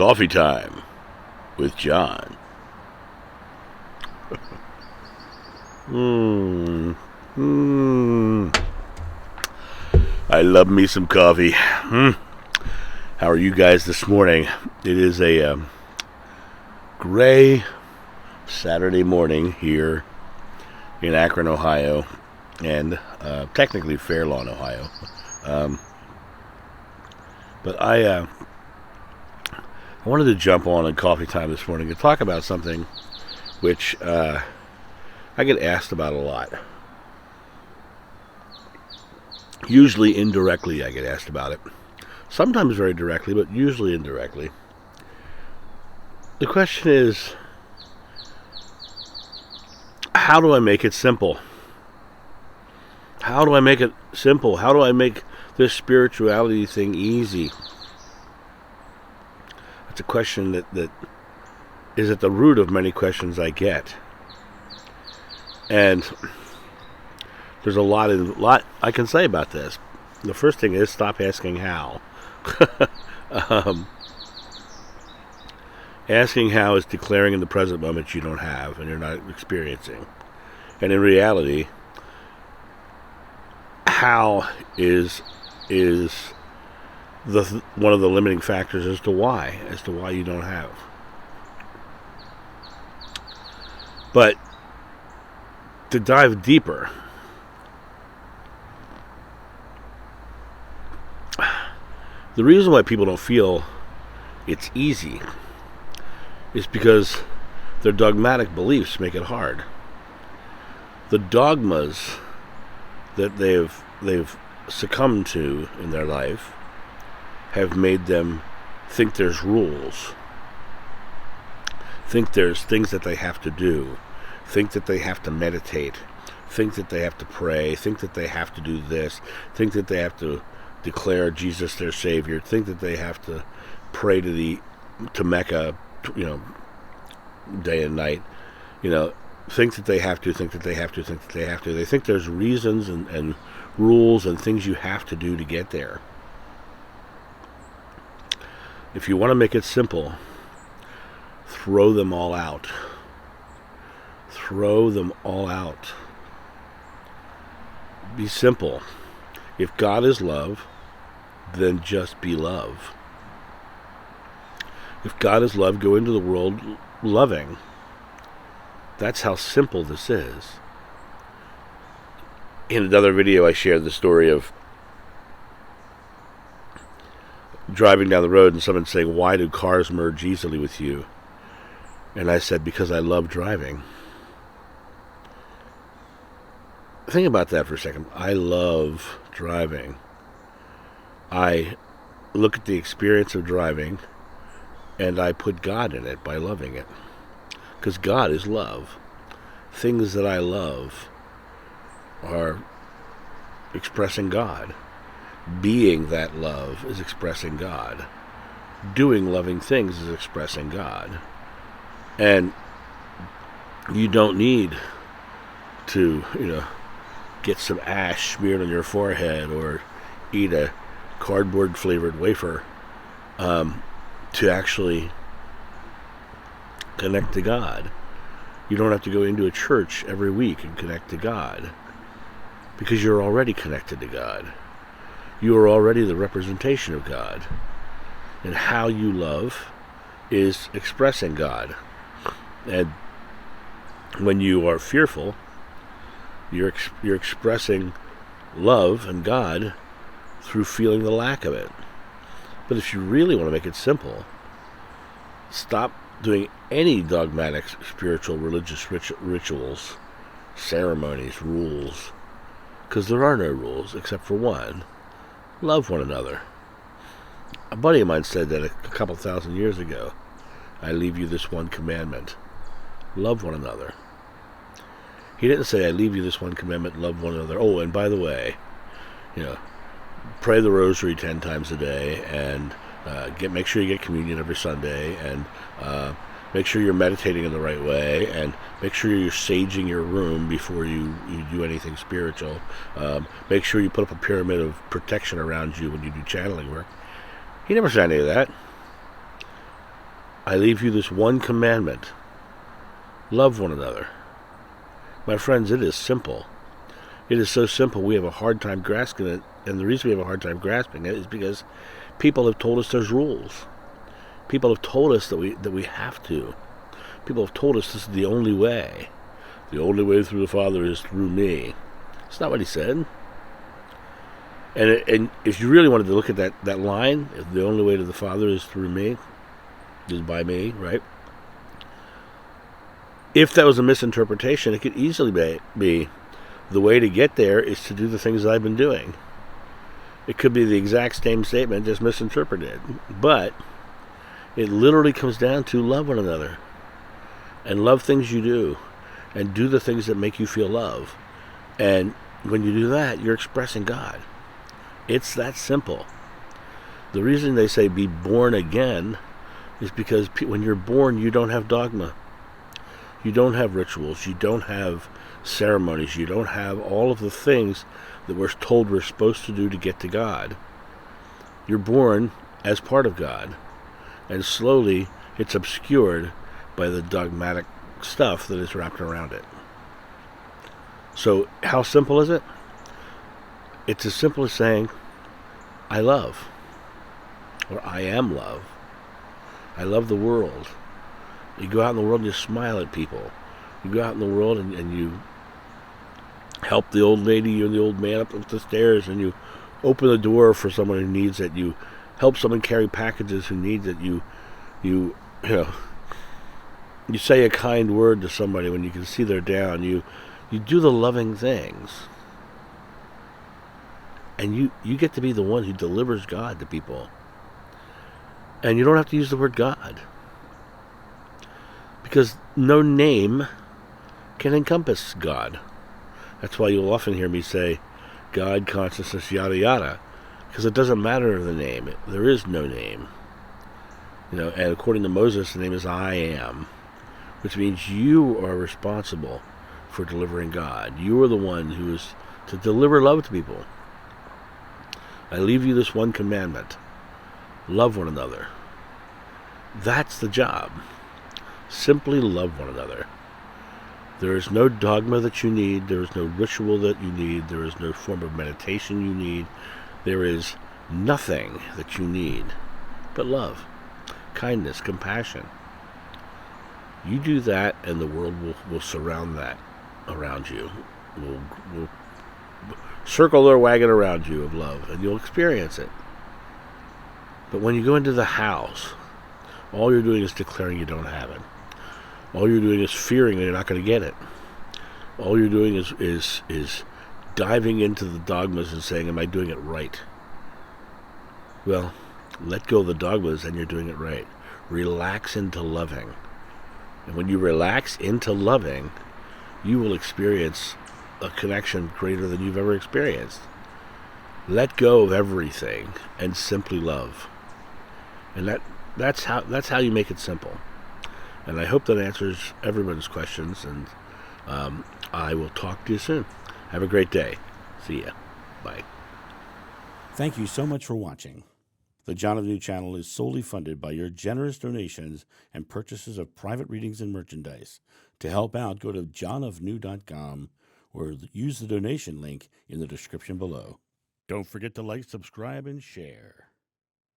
Coffee time with John. I love me some coffee. How are you guys this morning? It is a gray Saturday morning here in Akron, Ohio, and technically Fairlawn, Ohio. But I wanted to jump on Coffee Time this morning to talk about something which I get asked about a lot. Usually indirectly I get asked about it. Sometimes very directly, but usually indirectly. The question is, how do I make it simple? How do I make it simple? How do I make this spirituality thing easy? It's a question that is at the root of many questions I get. And there's a lot I can say about this. The first thing is stop asking how. Asking how is declaring in the present moment you don't have and you're not experiencing. And in reality, how is one of the limiting factors as to why you don't have. But to dive deeper, the reason why people don't feel it's easy is because their dogmatic beliefs make it hard. The dogmas that they've succumbed to in their life have made them think there's rules, think there's things that they have to do, think that they have to meditate, think that they have to pray, think that they have to do this, think that they have to declare Jesus their Savior, think that they have to pray to Mecca, day and night, think that they have to, think that they have to, think that they have to. They think there's reasons and rules and things you have to do to get there. If you want to make it simple, throw them all out. Throw them all out. Be simple. If God is love, then just be love. If God is love, go into the world loving. That's how simple this is. In another video, I shared the story of driving down the road and someone saying, "Why do cars merge easily with you?" And I said, "Because I love driving." Think about that for a second. I love driving. I look at the experience of driving and I put God in it by loving it. Because God is love. Things that I love are expressing God. Being that love is expressing God. Doing loving things is expressing God. And you don't need to, get some ash smeared on your forehead or eat a cardboard flavored wafer to actually connect to God. You don't have to go into a church every week and connect to God, because you're already connected to God. You are already the representation of God. And how you love is expressing God. And when you are fearful, you're expressing love and God through feeling the lack of it. But if you really want to make it simple, stop doing any dogmatic, spiritual, religious rituals, ceremonies, rules, because there are no rules except for one: love one another. A buddy of mine said that a couple thousand years ago. I leave you this one commandment: love one another. He didn't say, I leave you this one commandment: love one another. Oh, and by the way, pray the rosary 10 times a day, and make sure you get communion every Sunday, and make sure you're meditating in the right way, and make sure you're saging your room before you do anything spiritual. Make sure you put up a pyramid of protection around you when you do channeling work. He never said any of that. I leave you this one commandment. Love one another. My friends, it is simple. It is so simple we have a hard time grasping it, and the reason we have a hard time grasping it is because people have told us there's rules. People have told us that we have to. People have told us this is the only way. The only way through the Father is through me. It's not what he said. And if you really wanted to look at that line, if the only way to the Father is through me, is by me, right? If that was a misinterpretation, it could easily be the way to get there is to do the things that I've been doing. It could be the exact same statement, just misinterpreted. But it literally comes down to love one another. And love things you do. And do the things that make you feel love. And when you do that, you're expressing God. It's that simple. The reason they say be born again is because when you're born, you don't have dogma. You don't have rituals. You don't have ceremonies. You don't have all of the things that we're told we're supposed to do to get to God. You're born as part of God. And slowly, it's obscured by the dogmatic stuff that is wrapped around it. So, how simple is it? It's as simple as saying, I love. Or I am love. I love the world. You go out in the world and you smile at people. You go out in the world and you help the old lady or the old man up the stairs, and you open the door for someone who needs it. You help someone carry packages who needs it. You say a kind word to somebody when you can see they're down. You do the loving things. And you get to be the one who delivers God to people. And you don't have to use the word God. Because no name can encompass God. That's why you'll often hear me say God, consciousness, yada yada. Because it doesn't matter the name. There is no name. And according to Moses, the name is I am. Which means you are responsible for delivering God. You are the one who is to deliver love to people. I leave you this one commandment. Love one another. That's the job. Simply love one another. There is no dogma that you need. There is no ritual that you need. There is no form of meditation you need. There is nothing that you need but love, kindness, compassion. You do that, and the world will surround that around you. Will circle their wagon around you of love, and you'll experience it. But when you go into the house, all you're doing is declaring you don't have it. All you're doing is fearing that you're not going to get it. All you're doing is diving into the dogmas and saying, am I doing it right? Well, let go of the dogmas and you're doing it right. Relax into loving. And when you relax into loving, you will experience a connection greater than you've ever experienced. Let go of everything and simply love. And that's how you make it simple. And I hope that answers everyone's questions, and I will talk to you soon. Have a great day. See ya. Bye. Thank you so much for watching. The John of New channel is solely funded by your generous donations and purchases of private readings and merchandise. To help out, go to johnofnew.com or use the donation link in the description below. Don't forget to like, subscribe, and share.